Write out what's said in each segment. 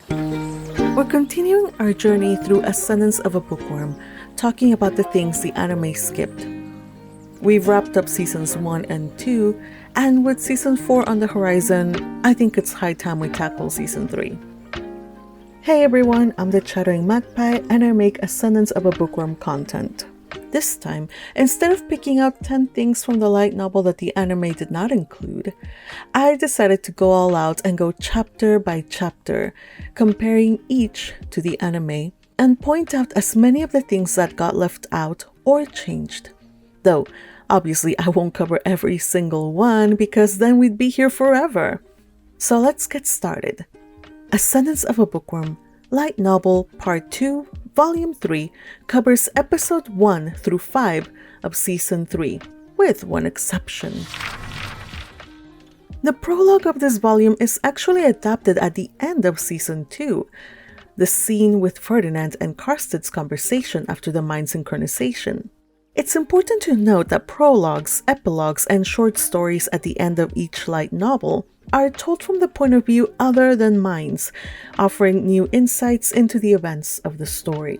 We're continuing our journey through Ascendance of a Bookworm, talking about the things the anime skipped. We've wrapped up seasons 1 and 2, and with season 4 on the horizon, I think it's high time we tackle season 3. Hey everyone, I'm the Chattering Magpie, and I make Ascendance of a Bookworm content. This time, instead of picking out 10 things from the light novel that the anime did not include, I decided to go all out and go chapter by chapter, comparing each to the anime, and point out as many of the things that got left out or changed. Though, obviously I won't cover every single one because then we'd be here forever. So let's get started. Ascendance of a Bookworm, Light Novel Part 2, Volume 3 covers Episode 1 through 5 of Season 3, with one exception. The prologue of this volume is actually adapted at the end of Season 2, the scene with Ferdinand and Karsted's conversation after the mind synchronization. It's important to note that prologues, epilogues, and short stories at the end of each light novel are told from the point of view other than Mind's, offering new insights into the events of the story.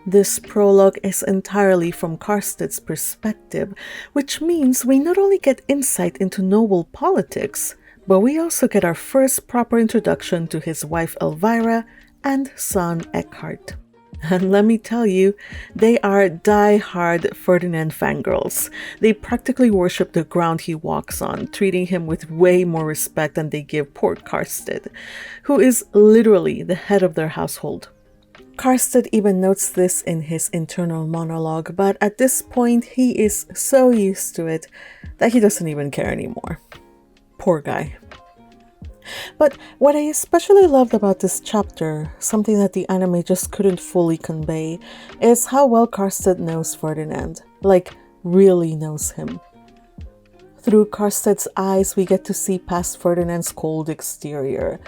This prologue is entirely from Karsted's perspective, which means we not only get insight into noble politics, but we also get our first proper introduction to his wife Elvira and son Eckhart. And let me tell you, they are die-hard Ferdinand fangirls. They practically worship the ground he walks on, treating him with way more respect than they give poor Karsted, who is literally the head of their household. Karsted even notes this in his internal monologue, but at this point he is so used to it that he doesn't even care anymore. Poor guy. But what I especially loved about this chapter, something that the anime just couldn't fully convey, is how well Karsted knows Ferdinand, like really knows him. Through Karsted's eyes, we get to see past Ferdinand's cold exterior.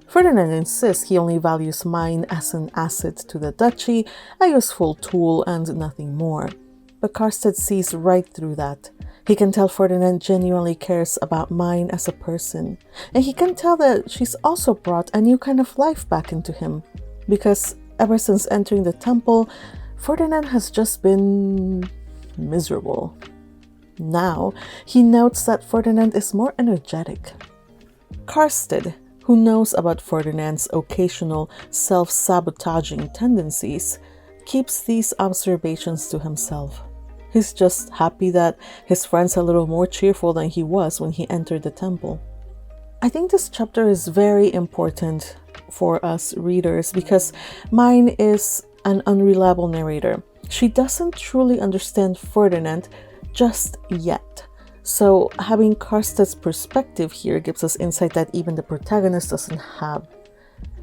Ferdinand insists he only values mine as an asset to the duchy, a useful tool and nothing more. But Karsted sees right through that. He can tell Ferdinand genuinely cares about Mine as a person, and he can tell that she's also brought a new kind of life back into him, because ever since entering the temple, Ferdinand has just been miserable. Now, he notes that Ferdinand is more energetic. Karsted, who knows about Ferdinand's occasional self-sabotaging tendencies, keeps these observations to himself. He's just happy that his friend's a little more cheerful than he was when he entered the temple. I think this chapter is very important for us readers because Mine is an unreliable narrator. She doesn't truly understand Ferdinand just yet. So having Karsted's perspective here gives us insight that even the protagonist doesn't have.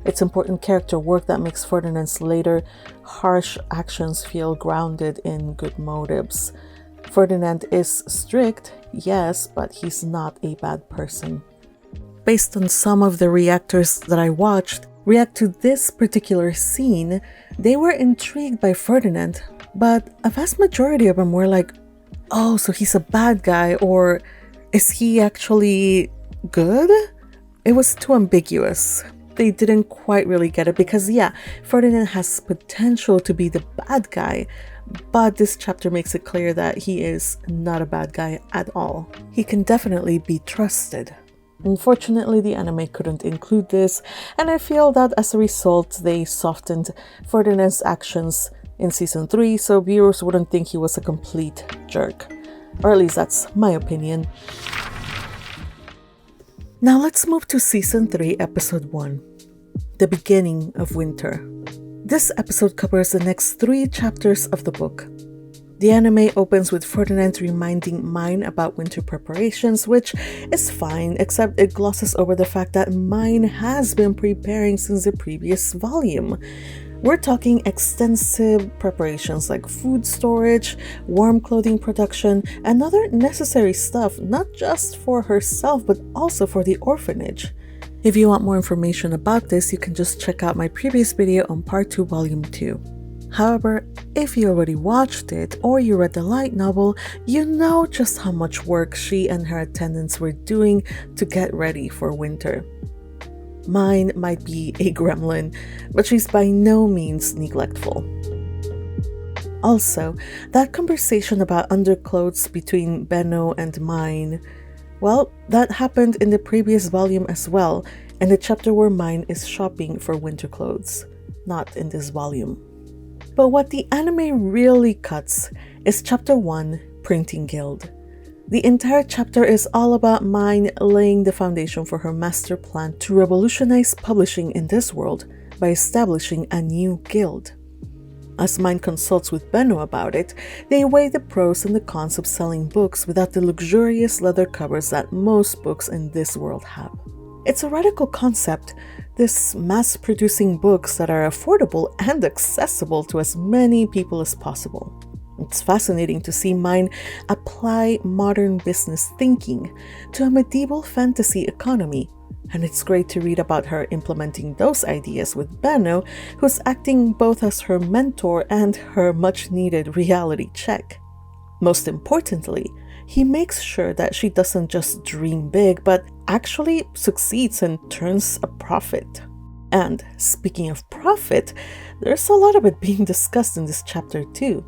It's important character work that makes Ferdinand's later harsh actions feel grounded in good motives. Ferdinand is strict, yes, but he's not a bad person. Based on some of the reactors that I watched react to this particular scene, they were intrigued by Ferdinand, but a vast majority of them were like, oh, so he's a bad guy, or is he actually good? It was too ambiguous. They didn't quite really get it because, yeah, Ferdinand has potential to be the bad guy, but this chapter makes it clear that he is not a bad guy at all. He can definitely be trusted. Unfortunately, the anime couldn't include this, and I feel that as a result, they softened Ferdinand's actions in Season 3 so viewers wouldn't think he was a complete jerk. Or at least that's my opinion. Now let's move to Season 3, Episode 1, The Beginning of Winter. This episode covers the next 3 chapters of the book. The anime opens with Ferdinand reminding Mine about winter preparations, which is fine, except it glosses over the fact that Mine has been preparing since the previous volume. We're talking extensive preparations like food storage, warm clothing production, and other necessary stuff, not just for herself, but also for the orphanage. If you want more information about this, you can just check out my previous video on Part 2, Volume 2. However, if you already watched it or you read the light novel, you know just how much work she and her attendants were doing to get ready for winter. Mine might be a gremlin, but she's by no means neglectful. Also, that conversation about underclothes between Benno and Mine, well, that happened in the previous volume as well, in the chapter where Mine is shopping for winter clothes, not in this volume. But what the anime really cuts is Chapter 1, Printing Guild. The entire chapter is all about Mine laying the foundation for her master plan to revolutionize publishing in this world by establishing a new guild. As Mine consults with Benno about it, they weigh the pros and the cons of selling books without the luxurious leather covers that most books in this world have. It's a radical concept, this mass-producing books that are affordable and accessible to as many people as possible. It's fascinating to see Mine apply modern business thinking to a medieval fantasy economy, and it's great to read about her implementing those ideas with Benno, who's acting both as her mentor and her much-needed reality check. Most importantly, he makes sure that she doesn't just dream big, but actually succeeds and turns a profit. And speaking of profit, there's a lot of it being discussed in this chapter too.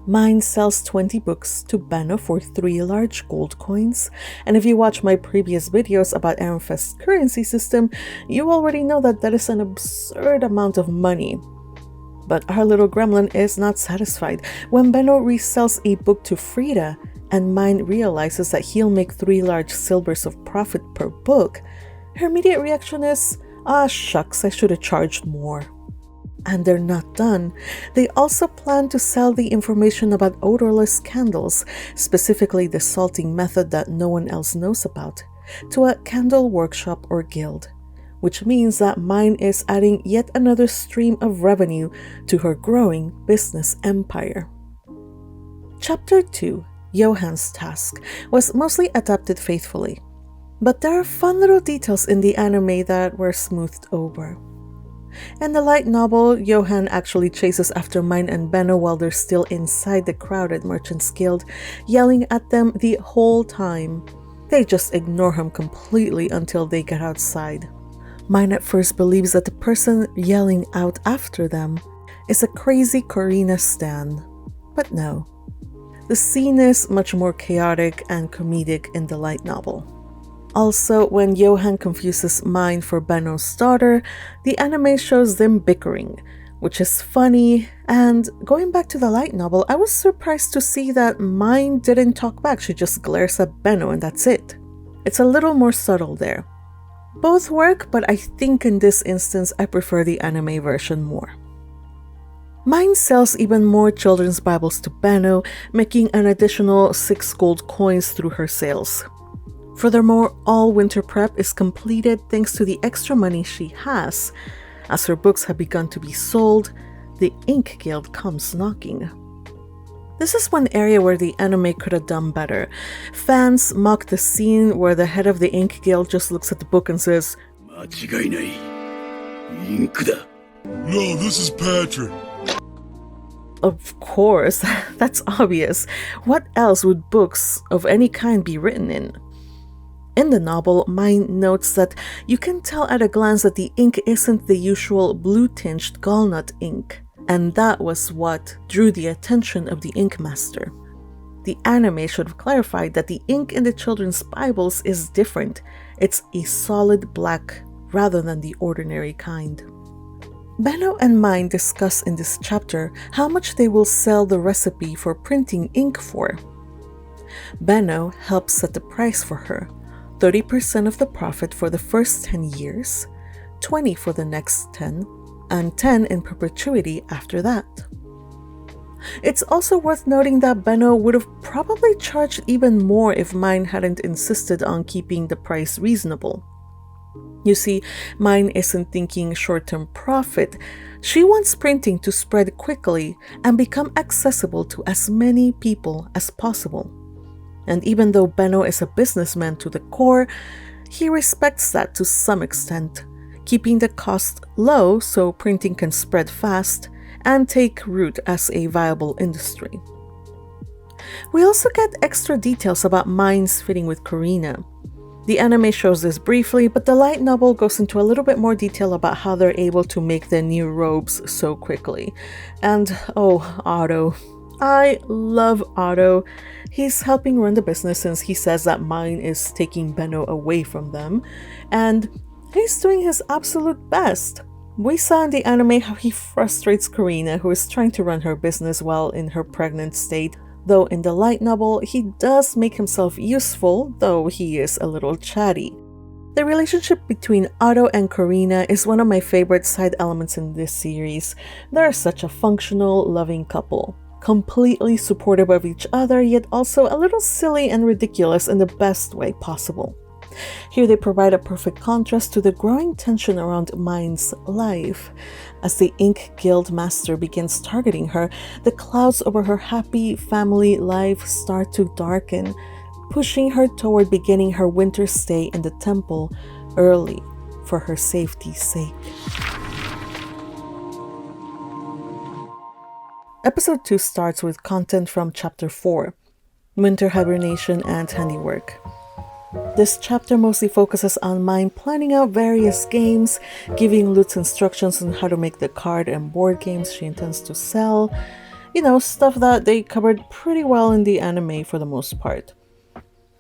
Mine sells 20 books to Benno for 3 large gold coins, and if you watch my previous videos about Aramfest's currency system, you already know that that is an absurd amount of money. But our little gremlin is not satisfied. When Benno resells a book to Frida, and Mine realizes that he'll make 3 large silvers of profit per book, her immediate reaction is, "Ah, shucks, I should have charged more." And they're not done. They also plan to sell the information about odorless candles, specifically the salting method that no one else knows about, to a candle workshop or guild, which means that Mine is adding yet another stream of revenue to her growing business empire. Chapter 2, Johann's Task, was mostly adapted faithfully, but there are fun little details in the anime that were smoothed over. In the light novel, Johann actually chases after Mine and Benno while they're still inside the crowded Merchants Guild, yelling at them the whole time. They just ignore him completely until they get outside. Mine at first believes that the person yelling out after them is a crazy Corina stan, but no. The scene is much more chaotic and comedic in the light novel. Also, when Johann confuses Mine for Benno's daughter, the anime shows them bickering, which is funny, and going back to the light novel, I was surprised to see that Mine didn't talk back, she just glares at Benno and that's it. It's a little more subtle there. Both work, but I think in this instance I prefer the anime version more. Mine sells even more children's Bibles to Benno, making an additional 6 gold coins through her sales. Furthermore, all winter prep is completed thanks to the extra money she has. As her books have begun to be sold, the Ink Guild comes knocking. This is one area where the anime could have done better. Fans mock the scene where the head of the Ink Guild just looks at the book and says, "What else would books of any kind be written in? In the novel, Mine notes that you can tell at a glance that the ink isn't the usual blue-tinged gallnut ink, and that was what drew the attention of the ink master. The anime should have clarified that the ink in the children's Bibles is different. It's a solid black rather than the ordinary kind. Benno and Mine discuss in this chapter how much they will sell the recipe for printing ink for. Benno helps set the price for her, 30% of the profit for the first 10 years, 20 for the next 10, and 10 in perpetuity after that. It's also worth noting that Benno would have probably charged even more if Mine hadn't insisted on keeping the price reasonable. You see, Mine isn't thinking short-term profit. She wants printing to spread quickly and become accessible to as many people as possible. And even though Benno is a businessman to the core, he respects that to some extent, keeping the cost low so printing can spread fast and take root as a viable industry. We also get extra details about Mine's fitting with Corina. The anime shows this briefly, but the light novel goes into a little bit more detail about how they're able to make the new robes so quickly. And oh, Otto. I love Otto. He's helping run the business since he says that Mine is taking Benno away from them, and he's doing his absolute best. We saw in the anime how he frustrates Karina, who is trying to run her business while in her pregnant state, though in the light novel he does make himself useful, though he is a little chatty. The relationship between Otto and Karina is one of my favorite side elements in this series. They're such a functional, loving couple. Completely supportive of each other, yet also a little silly and ridiculous in the best way possible. Here they provide a perfect contrast to the growing tension around Mine's life. As the Ink Guild Master begins targeting her, the clouds over her happy family life start to darken, pushing her toward beginning her winter stay in the temple early for her safety's sake. Episode 2 starts with content from Chapter 4, Winter Hibernation and Handiwork. This chapter mostly focuses on Mine planning out various games, giving Lutz instructions on how to make the card and board games she intends to sell. Stuff that they covered pretty well in the anime for the most part.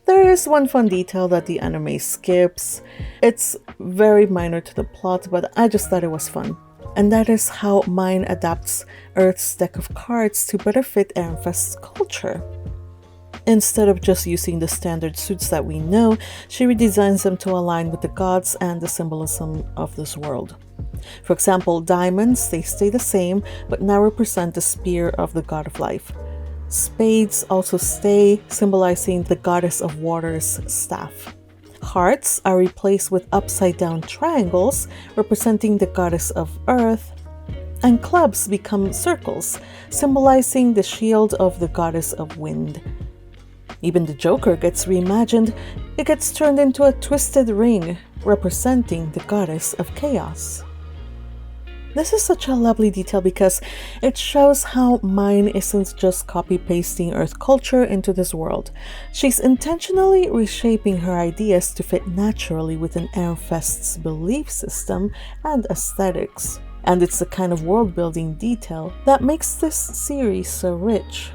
There is one fun detail that the anime skips. It's very minor to the plot, but I just thought it was fun. And that is how Mine adapts Earth's deck of cards to better fit Ehrenfest's culture. Instead of just using the standard suits that we know, she redesigns them to align with the gods and the symbolism of this world. For example, diamonds, they stay the same, but now represent the spear of the god of life. Spades also stay, symbolizing the goddess of water's staff. Hearts are replaced with upside-down triangles, representing the goddess of earth, and clubs become circles, symbolizing the shield of the goddess of wind. Even the Joker gets reimagined. It gets turned into a twisted ring, representing the goddess of chaos. This is such a lovely detail because it shows how Mine isn't just copy-pasting Earth culture into this world. She's intentionally reshaping her ideas to fit naturally within Ehrenfest's belief system and aesthetics. And it's the kind of world-building detail that makes this series so rich.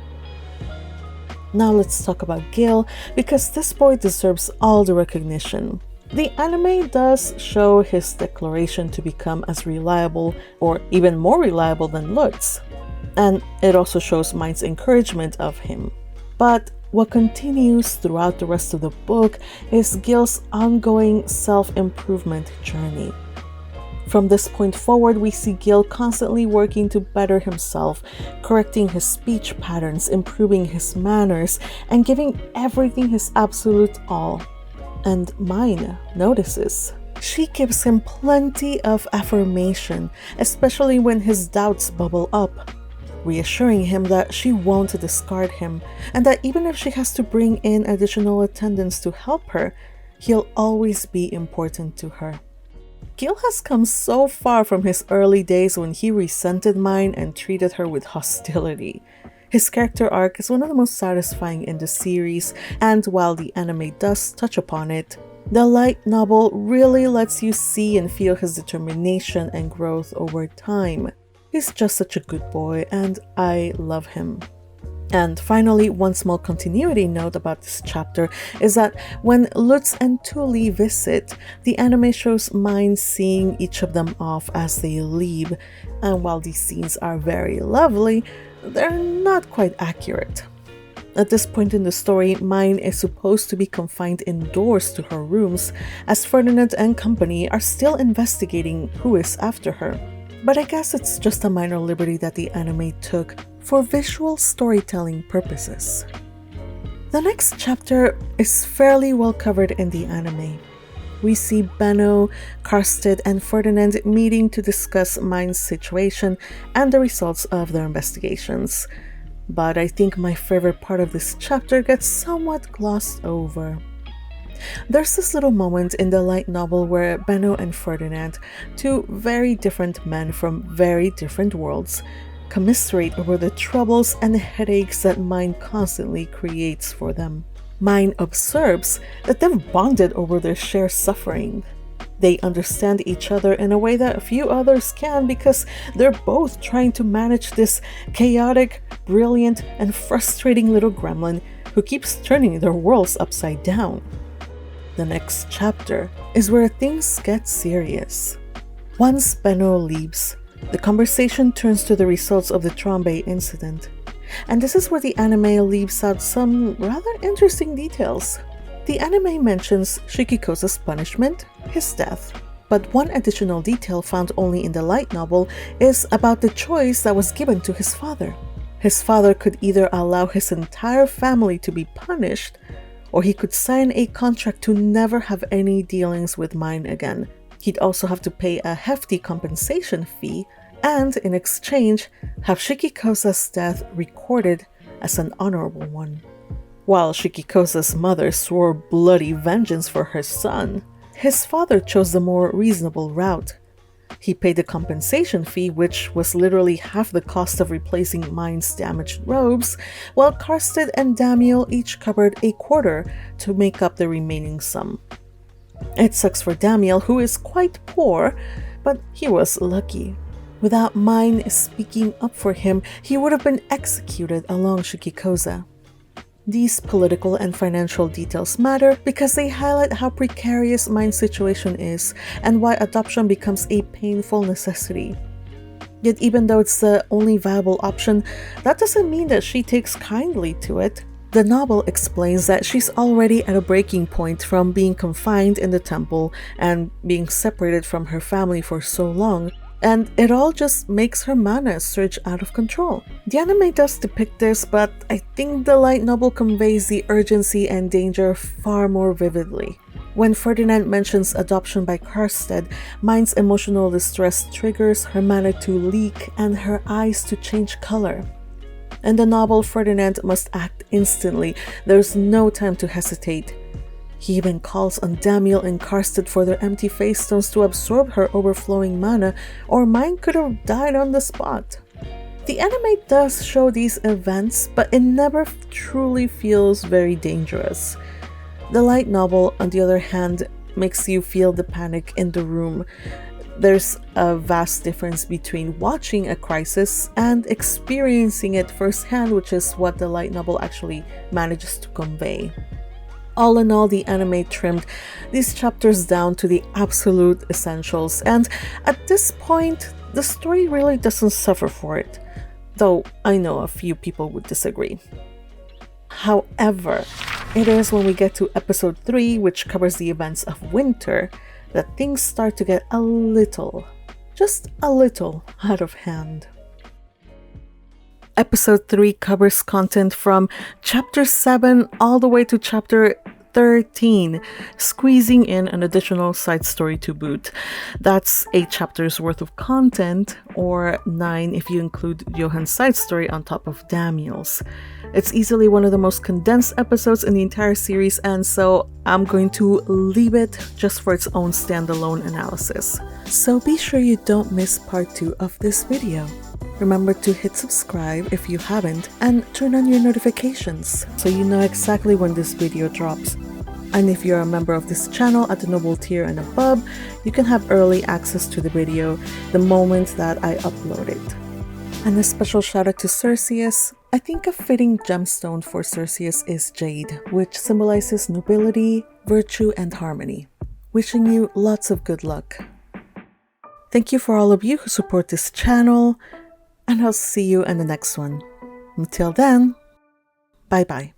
Now let's talk about Gil, because this boy deserves all the recognition. The anime does show his declaration to become as reliable or even more reliable than Lutz, and it also shows Mine's encouragement of him. But what continues throughout the rest of the book is Gil's ongoing self-improvement journey. From this point forward, we see Gil constantly working to better himself, correcting his speech patterns, improving his manners, and giving everything his absolute all. And Mine notices. She gives him plenty of affirmation, especially when his doubts bubble up, reassuring him that she won't discard him, and that even if she has to bring in additional attendants to help her, he'll always be important to her. Gil has come so far from his early days when he resented Mine and treated her with hostility. His character arc is one of the most satisfying in the series, and while the anime does touch upon it, the light novel really lets you see and feel his determination and growth over time. He's just such a good boy, and I love him. And finally, one small continuity note about this chapter is that when Lutz and Tuli visit, the anime shows Mine seeing each of them off as they leave, and while these scenes are very lovely, they're not quite accurate. At this point in the story, Mine is supposed to be confined indoors to her rooms, as Ferdinand and company are still investigating who is after her. But I guess it's just a minor liberty that the anime took for visual storytelling purposes. The next chapter is fairly well covered in the anime. We see Benno, Karstedt, and Ferdinand meeting to discuss Mine's situation and the results of their investigations. But I think my favorite part of this chapter gets somewhat glossed over. There's this little moment in the light novel where Benno and Ferdinand, two very different men from very different worlds, commiserate over the troubles and headaches that Mine constantly creates for them. Mine observes that they've bonded over their shared suffering. They understand each other in a way that few others can because they're both trying to manage this chaotic, brilliant, and frustrating little gremlin who keeps turning their worlds upside down. The next chapter is where things get serious. Once Benno leaves, the conversation turns to the results of the Trombay incident. And this is where the anime leaves out some rather interesting details. The anime mentions Shikikosa's punishment, his death. But one additional detail found only in the light novel is about the choice that was given to his father. His father could either allow his entire family to be punished, or he could sign a contract to never have any dealings with Mine again. He'd also have to pay a hefty compensation fee, and in exchange, have Shikikosa's death recorded as an honorable one. While Shikikosa's mother swore bloody vengeance for her son, his father chose the more reasonable route. He paid the compensation fee, which was literally half the cost of replacing Mine's damaged robes, while Karstedt and Damiel each covered a quarter to make up the remaining sum. It sucks for Damiel, who is quite poor, but he was lucky. Without Mine speaking up for him, he would have been executed along Shikikosa. These political and financial details matter because they highlight how precarious Mine's situation is and why adoption becomes a painful necessity. Yet even though it's the only viable option, that doesn't mean that she takes kindly to it. The novel explains that she's already at a breaking point from being confined in the temple and being separated from her family for so long, and it all just makes her mana surge out of control. The anime does depict this, but I think the light novel conveys the urgency and danger far more vividly. When Ferdinand mentions adoption by Karstedt, Mine's emotional distress triggers her mana to leak and her eyes to change color. In the novel, Ferdinand must act instantly. There's no time to hesitate. He even calls on Damiel and Karstedt for their empty face stones to absorb her overflowing mana, or Mine could have died on the spot. The anime does show these events, but it never truly feels very dangerous. The light novel, on the other hand, makes you feel the panic in the room. There's a vast difference between watching a crisis and experiencing it firsthand, which is what the light novel actually manages to convey. All in all, the anime trimmed these chapters down to the absolute essentials, and at this point, the story really doesn't suffer for it, though I know a few people would disagree. However, it is when we get to episode 3, which covers the events of winter, that things start to get a little, just a little, out of hand. Episode 3 covers content from Chapter 7 all the way to Chapter 13, squeezing in an additional side story to boot. That's 8 chapters worth of content, or 9 if you include Johann's side story on top of Damiel's. It's easily one of the most condensed episodes in the entire series, and so I'm going to leave it just for its own standalone analysis. So be sure you don't miss part 2 of this video. Remember to hit subscribe if you haven't, and turn on your notifications so you know exactly when this video drops. And if you're a member of this channel at the noble tier and above, you can have early access to the video the moment that I upload it. And a special shout out to Cerseus. I think a fitting gemstone for Cerseus is jade, which symbolizes nobility, virtue, and harmony. Wishing you lots of good luck. Thank you for all of you who support this channel, and I'll see you in the next one. Until then, bye bye.